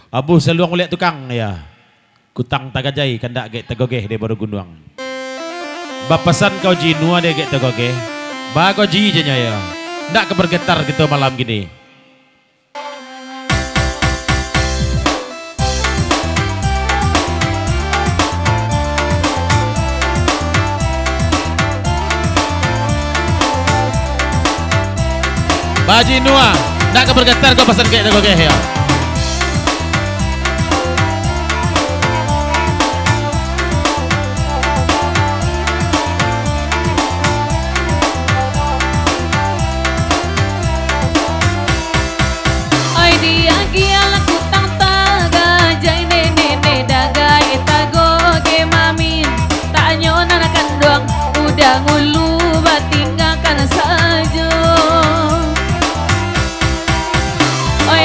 Abu seluang lihat tukang ya. Kutang tagajai kandak gek tegogeh dia baru gunduang. Bapasan kau jinua dia gek tegogeh. Bago ji jenya ya. Ndak kebergetar gitu malam gini. Baji Nua, nak kebergetar kau pesan kayak tegogeh ya. Oi dia giala kutang taga jai nene dagai tagoge mamin tak nyon anak doang udah ngulu batinggalkan saja.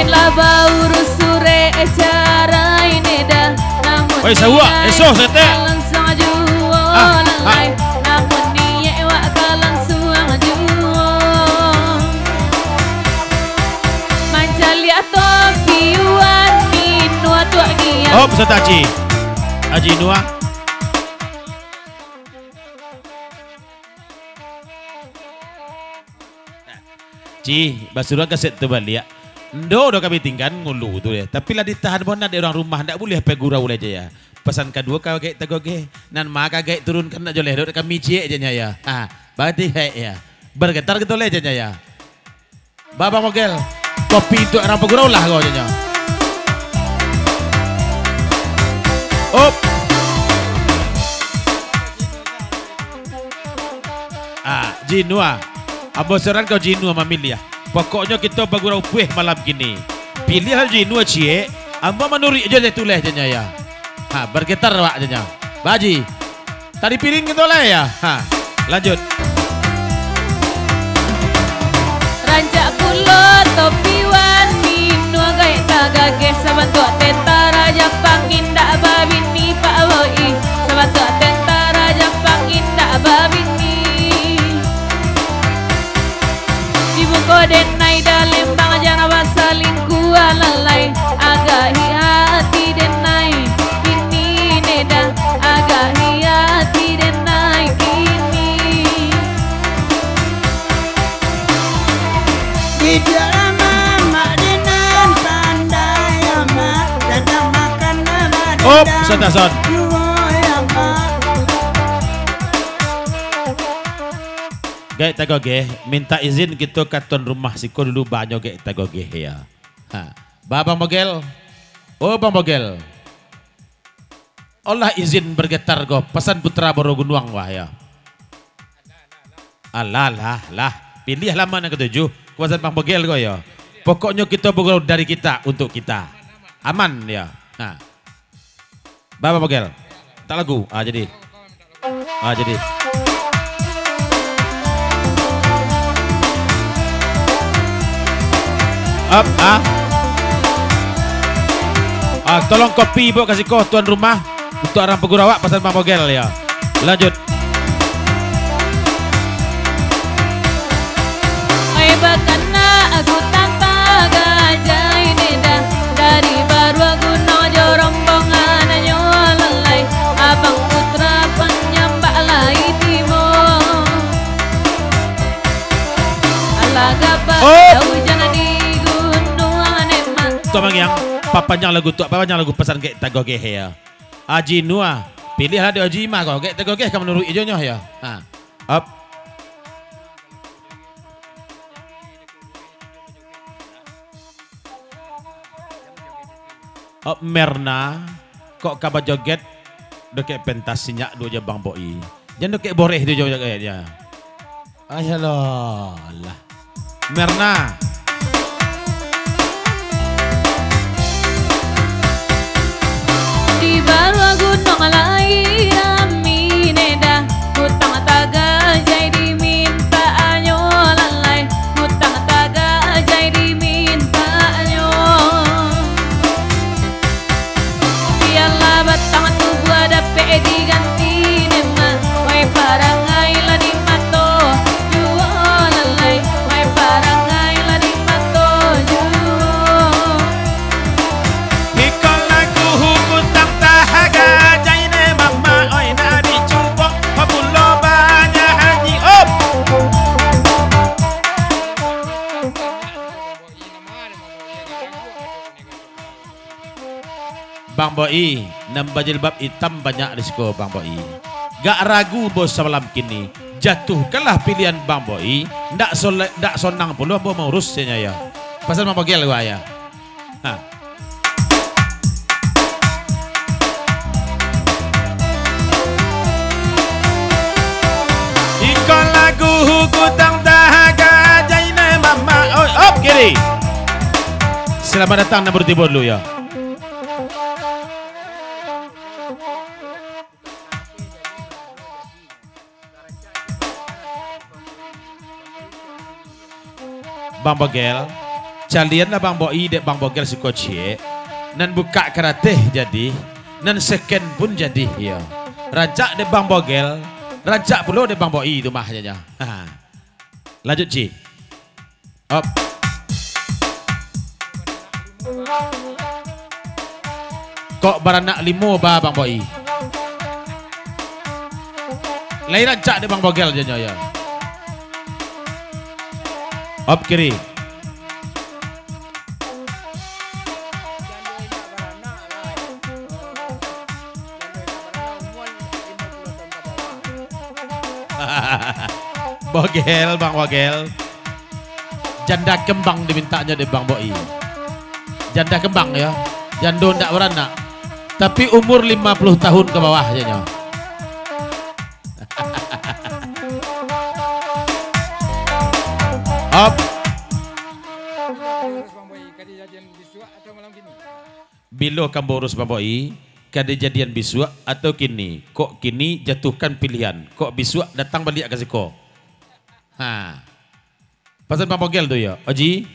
Lah bauru sure cara ini dah namun oi sawa eso sete langsung jual lai namun niye wa langsung jual mancali atau piuan minua tua dia oh peserta Aji Nua Ci basuran kaset tu balik. Ndo kami tinggal ngulu tu ya. Tapi lah ditahan bonat di orang rumah ndak boleh pegurau aja ya. Pesan kedua kau gek tegoge nan maka gek turunkan nak joleh dok kami cie aja ya. Ah, berarti ya. Bergetar gitu le aja ya. Baba mogel. Kopi itu orang pegurau lah kau aja. Op. Ah, Jinua. Abosaran kau Jinua mamil ya. Pokoknya kita bagurau puih malam gini. Pilih Jinua cie, amba menuri aja tuleh jenya ya. Ha, bergetar wak jenya. Baji. Tadi piring gitu lah ya. Ha, lanjut. Rancak pulo topi wan minua gaya tagage sabantu tentara Jepang indak babini Pak Woi sabantu tentara Jepang indak babini dibuko denai dalam bang jana basaling kualalai agak hati denai ini neda agak hati denai kini di dalam mak denan pandai amat dadang makan dadang Op, son. Gek tagoge, minta izin kita ke tuan rumah siko dulu banyak gek tagoge ya. Ha, Bang Mogel, oh Bang Mogel, Allah izin bergetar go, pesan putra baru gunduang wah ya. Alah lah, pilih lama yang ketujuh, kuasa Bang Mogel go ya. Pokoknya kita bergurau dari kita untuk kita, aman ya. Nah, Bang Mogel, tak lagu, jadi. Up, tolong kopi ibu kasih kau tuan rumah untuk orang pegurawak pasal Bang Mogel ya. Lanjut. Oi bakana aku tanpa gajah ini dah dari baru aku nojo rombongan nyolalai abang putra penyambak lai timur alagapa hujan di gunung emak Tuan yang papanya lagu pesan kayak tagoge ya. Aji Nua, pilihlah dia Aji Ima kau kayak tagoge kamu menurut ijonya ya. Ha. Up. Up Merna, kok kabar joget deket pentas sinyak dua jabang boi. Jangan deket boreh dia jogetnya. Ayolah lah. Merna. di bawah gunung lai rami neda hutang taga jai diminta nyolalai hutang taga jai diminta nyol biarlah batang tu buat dapat diganti nema wai parangai lah di mato jualalai wai parangai lah di Bang Boi, nambah jilbab hitam banyak risiko Bang Boi. Gak ragu bos semalam kini, jatuhkanlah pilihan Bang Boi. Ndak sonang pula mau urusnya ya. Pasal Bang Bogel gua ya. Ha. Ikon lagu hukutang dahaga jaina mama. Oh, kiri. Selamat datang nomor tiba dulu ya. Bang Bogel, calian lah Bang Boi dek Bang Bogel si kocie, nan buka karate jadi, nan second pun jadi ya. Rajak dek Bang Bogel, rajak pula dek Bang Boi itu mahnya. Lanjut Ci. Up. Kok baranak limo ba Bang Boi? Lain rajak dek Bang Bogel janya ya. Up kiri. Bogel, Bang Bogel. Janda kembang dimintanya di Bang Boi. Janda kembang ya. Jando ndak beranak. Tapi umur 50 tahun ke bawah jadinya. Up. Bilo kamu urus Bang Boi, kejadian bisua atau kini? Kok kini jatuhkan pilihan? Kok bisua datang balik ke siko? Ha. Pasal Bang Bogel tu ya, Oji.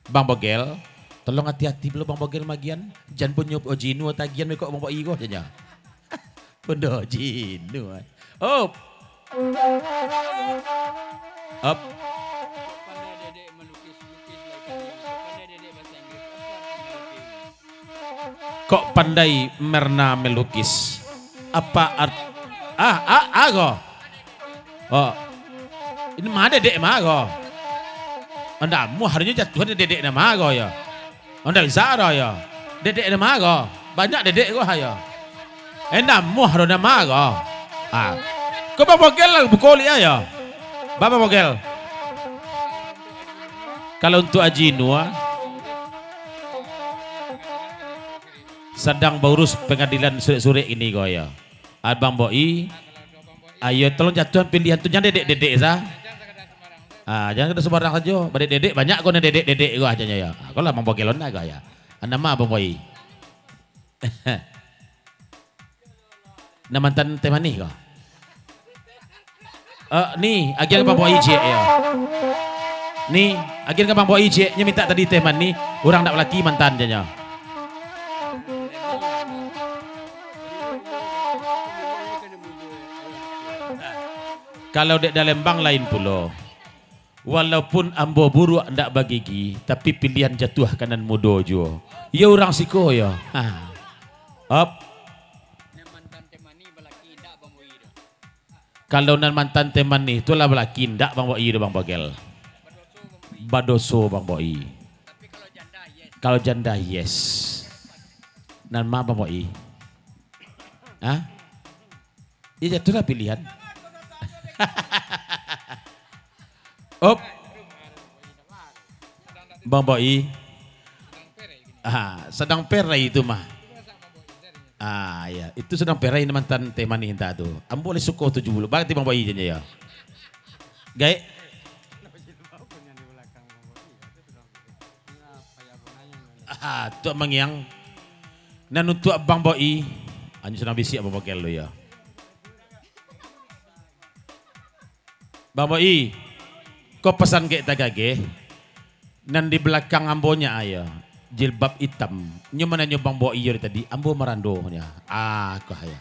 Bang Bogel, tolong hati-hati belum Bang Bogel magian. Jangan punya Oji nu tagian kok Bang Boi kok janya. Benda jinu. Up. Up. Kok pandai merna melukis? Apa art? Ago. Oh. Ini mah dedek mah ago. Anda mu harinya jatuhan dedek nama ago ya. Anda bisa ya. Dedek nama ago. Banyak dedek gua ya. Enak muah roda mago. Kau Bang Bogel lah bukoli ya. Bapak Bogel. Kalau untuk Aji Nua sedang berurus pengadilan sore-sore ini kau ya. Abang Boi, ayo tolong jatuhan pilihan tu jangan dedek sah. Jangan kita sembarang saja. Badek dedek banyak kau dedek gua aja ya. Kau lah Bang Bogel lah kau ya. Anda mah Bang Boi. Nama mantan teh manis kau? Ni, agian Bang Boi cik ya. Ni, agian Bang Boi cik, nya minta tadi teh manis, orang nak lelaki mantan janya. Kalau dek dalam bang lain pulo, walaupun ambo buruk ndak bagigi, tapi pilihan jatuh kanan mudo jo. Ya orang siko ya. Up. Kalau nan mantan teman ni, itulah belaki ndak Bang Boi Bang Bogel. Badoso Bang Boi. Kalau janda yes. Nan ma Bang Boi. Ya jatuhlah pilihan. Op. Bang Boi. Sedang perai itu mah. Ya, itu sedang perai mantan teman ni entah tu. Ambo boleh suko 70. Berarti Bang Boi je ya. Gaik. Tu mengiang. Nan untuk Bang Boi, anju senang bisik Bang Bogel lo ya. Bang Boi, kau pesan ke tagage. Nan di belakang ambonya ayah. Jilbab hitam. Nyo mana nyo Bang Boi yori tadi, ambo merandonya. Kau haya.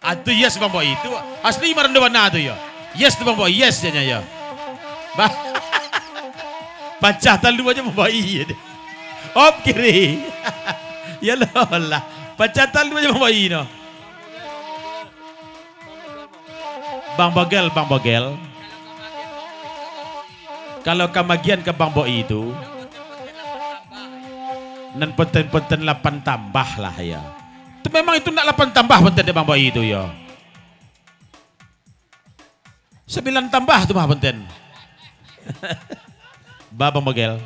Atu yes Bang Boi itu asli merando mana tu ya. Yes tu Bang Boi, yes janya ya. Pacah talu aja Bang Boi. Op kiri. Ya lah. Pacah talu aja Bang Boi no. Bang Bogel, Bang Bogel. Kalau kemagian ke Bang Boi itu, nan penten-penten 8 tambah lah ya. Itu memang itu nak 8 tambah penten de Bang Boi itu ya. 9 tambah tuh mah penten. Bang Bogel.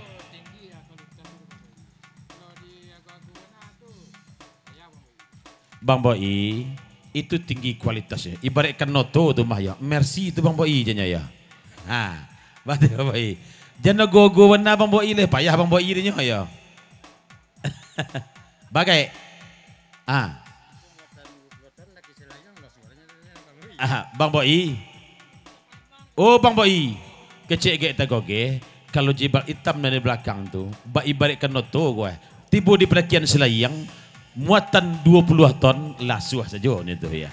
Bang Boi itu tinggi kualitasnya. Ibaratkan noto tuh mah ya. Merci itu Bang Boi janya ya. Ha, berarti Bang Boi. Jangan go-go warna Bang Boi le payah Bang Boi dia ya. Bagai. Bang Boi. Oh Bang Boi. Kecil gek tagoge. Kalau jibal hitam dari belakang tuh. Ibaratkan noto gue. Tiba di pelakian selayang. Muatan 20 ton lasuh saja itu ya.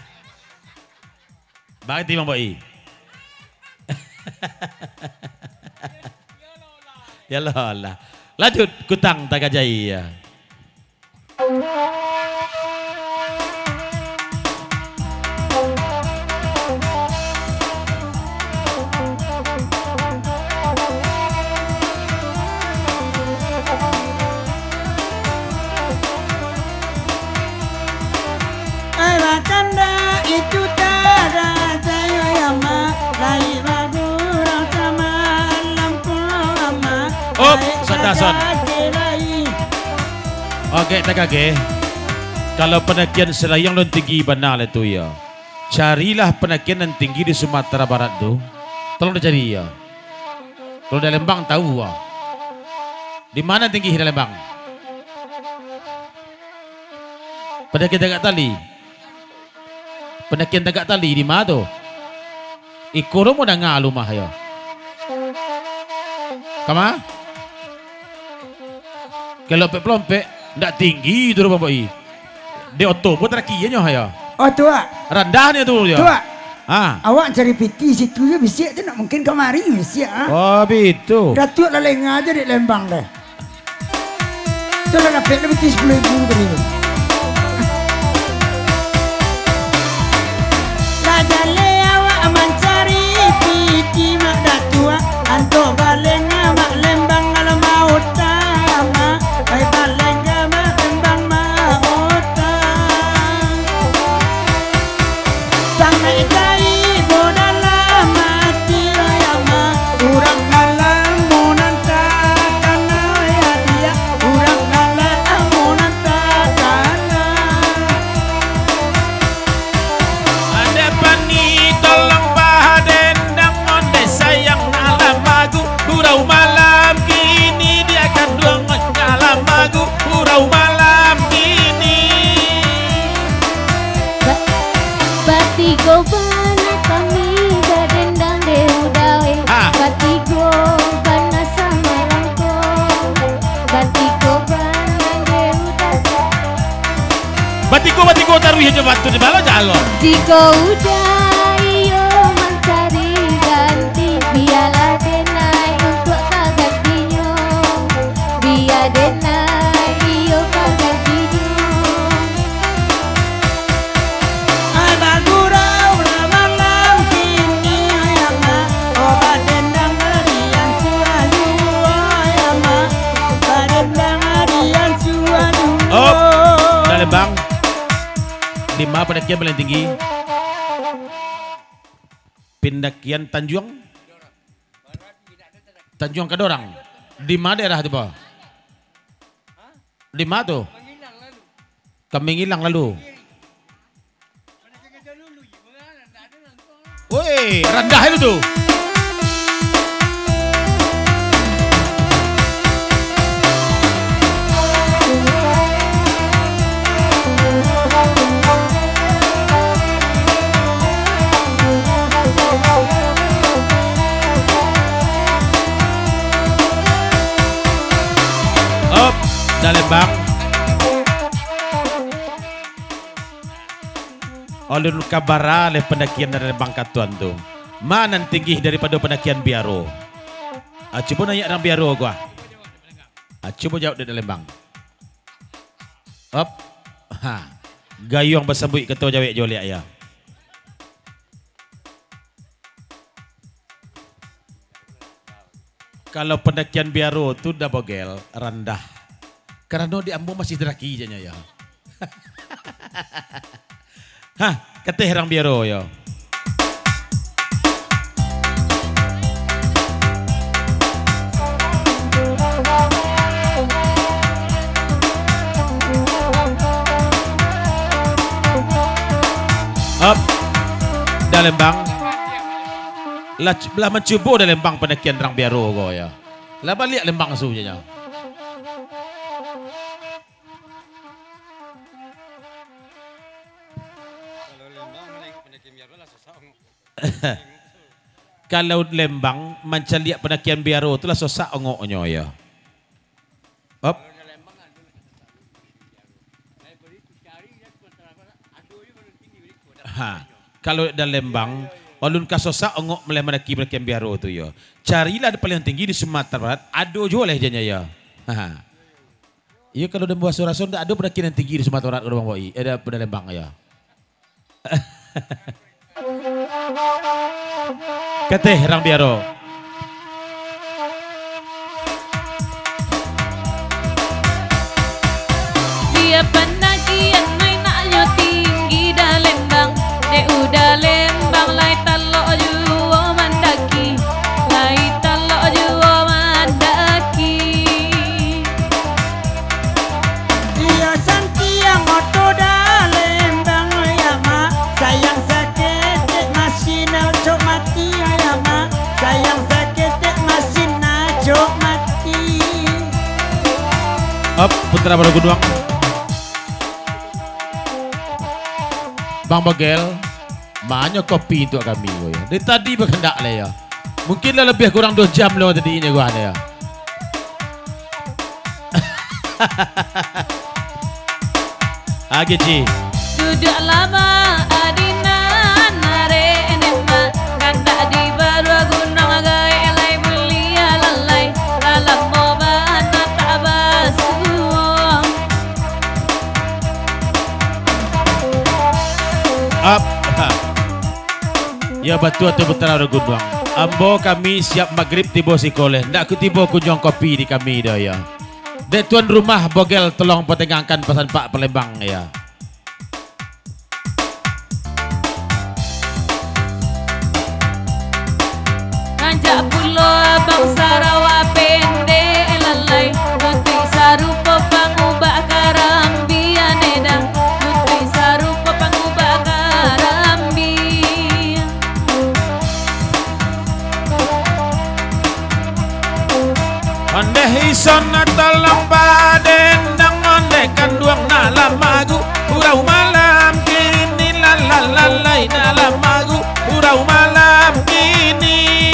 Bakti Bang Boi. Ya Allah. Lanjut Kutang Tagajai ya. Kanda itu tara saya yama lai bagurang sama lampu. Oh, Sandasan. Oke, Tagage. Kalau penakian selayang dan tinggi banal itu ya. Carilah penakian yang tinggi di Sumatera Barat tuh. Tolong dicari ya. Kalau di Lembang tahu ya. Di mana tinggi di Lembang? Penakian tegak tali. Penakian tegak tali di mana tuh? Ikoro mo na nga lumah ya. Kama? Kalau pelompe ndak tinggi itu Bang Boi. Di otobo terakiannya ya. Oh tua. Rendahnya tuh ya. Tua. Awak cari piti situ ya bisa tu nak mungkin kemari bisa. Oh begitu. Datuk lah lengah aja di Lembang deh. Tu lah dapat lebih 10.000 tadi. Jale awak mencari piti mak datua anto balenga mak Lembang kalau mau tama ai balenga mak Lembang mau tama sangai dai bodalah mati ayama urang dalam monanta kana ya dia urang dalam monanta kana. Tolong bahadendang onde sayang alam magu hurau malam kini dia akan duang alam magu hurau malam kini. Batigo bana kami gadendang dehudawe. Batigo bana samarangko. Batigo bana dehudasa. Batigo taruh aja batu di bala jalo. Jika udah iyo mencari ganti, biarlah denai untuk kagantinya. Biar denai iyo kagantinya. Ada gurau malam kini ayama obat dendang harian suadu ayama obat dendang harian suadu. Oh, dari Bang. 5 pendakian paling tinggi. Pendakian Tanjung Kadorang. Di mana daerah itu, Pak? Di mana tuh? Kami ngilang lalu. Woi, rendah itu tuh. Lembang. Oleh kabara oleh pendakian dari Lembang Katuan tuh. Mana tinggi daripada pendakian Biaro? Coba nanya orang Biaro gua. Coba jawab dari Lembang. Up. Gayung bersambut ketua jawab joliak ya. Kalau pendakian biaro tu dah bogel, rendah. Karena di Ambo masih deraki janya ya. Hah, kata herang biaro ya. Up, dah Lembang. Lah mencuba dah Lembang pendakian rang biaro ko ya. Lah balik Lembang sunya. Kalau Lembang mencaliak pendakian biaro tu lah susah ongoknya ya. Up. Ha, kalau dalam Lembang, walun kasosa ongok mulai mendaki pendakian biaro tu ya. Carilah ada paling tinggi di Sumatera Barat, ada juga lah janya ya. Ha. Iya kalau dan buah Surason ada pendakian yang tinggi di Sumatera Barat kalau Bang Boi, ada pada Lembang ya. Kete rang biaro. Dia pendakian mainannya tinggi dah Lembang. De udah Lembang lai talok juo mandaki. Lai talok juo mandaki. Iya Santiang moto dah Lembang ya ma. Sayang sakit masih nak mati ya ma. Sayang sakit masih nak mati. Up Putra Baru Gunung. Bang Bagel, banyak kopi untuk kami ya. Dari tadi berkendak lah ya. Mungkinlah lebih kurang 2 jam lah tadi ini gua ada ya. Ci. Duduk lama adina nare enema. Kandak di baru gunung agai elai belia lalai. Dalam moban tak basuh. Up. Ya betul tu Putra Baru Gunung. Ambo kami siap maghrib tiba sekolah. Ndak ku tiba kunjung kopi di kami dah ya. Dek tuan rumah Bogel tolong pertengahkan pesan Pak Palembang ya. Ranjak pulau abang Sarawak pendek lalai. Putih sarupa pangubah karambi anedang. Putih sarupa pangubah karambi. Ondeh ison tolong paden dang ondeh kanduang nalam magu urau malam kini lalalai nalam magu urau malam kini.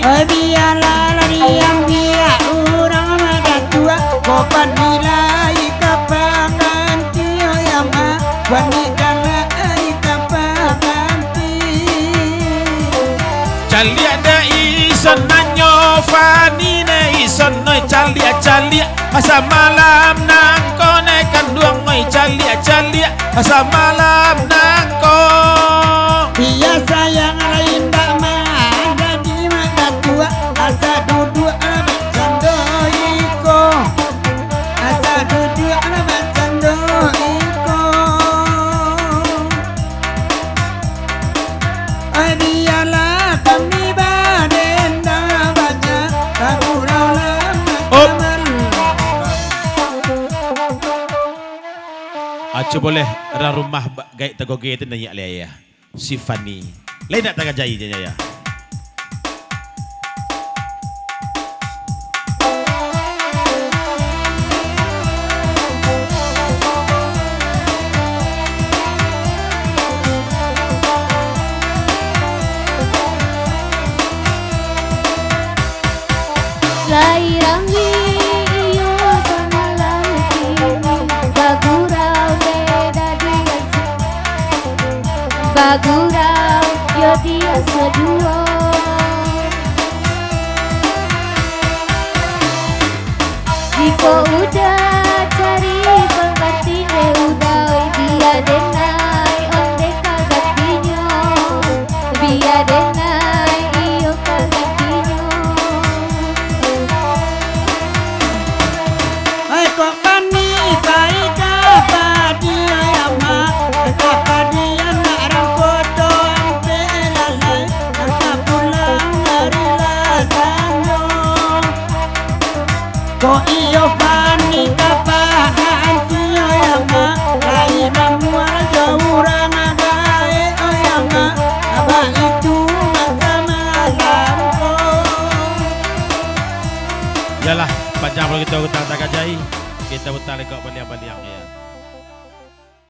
Biarlah yang dia orang ada tua. Kopan nilai kapangan tio yang ma. Wanita lai kapangan ti. Cali ada ison nanyo fani ne ison noi calia asa malam nang kone kanduang noi calia asa malam nang ko. Biasa yang lain tak ada di mata tua. Asa duduk macam doiko. Asa duduk macam doiko. Biarlah kami baden dah baca. Tak kurau lama kamal. Acu boleh orang rumah gaik tegoge itu nanya le ya. Si Fani. Lain nak tengah jai je ya. Lairangi iyo sana lagi. Bagurau beda dia. Bagurau yo dia seduo. Jika udah cari penggantinya udah biar denai onde kagantinya. Biar denai iyo kagantinya. kalau kita utang tak gajai, kita utang lekok baliang-baliang ya.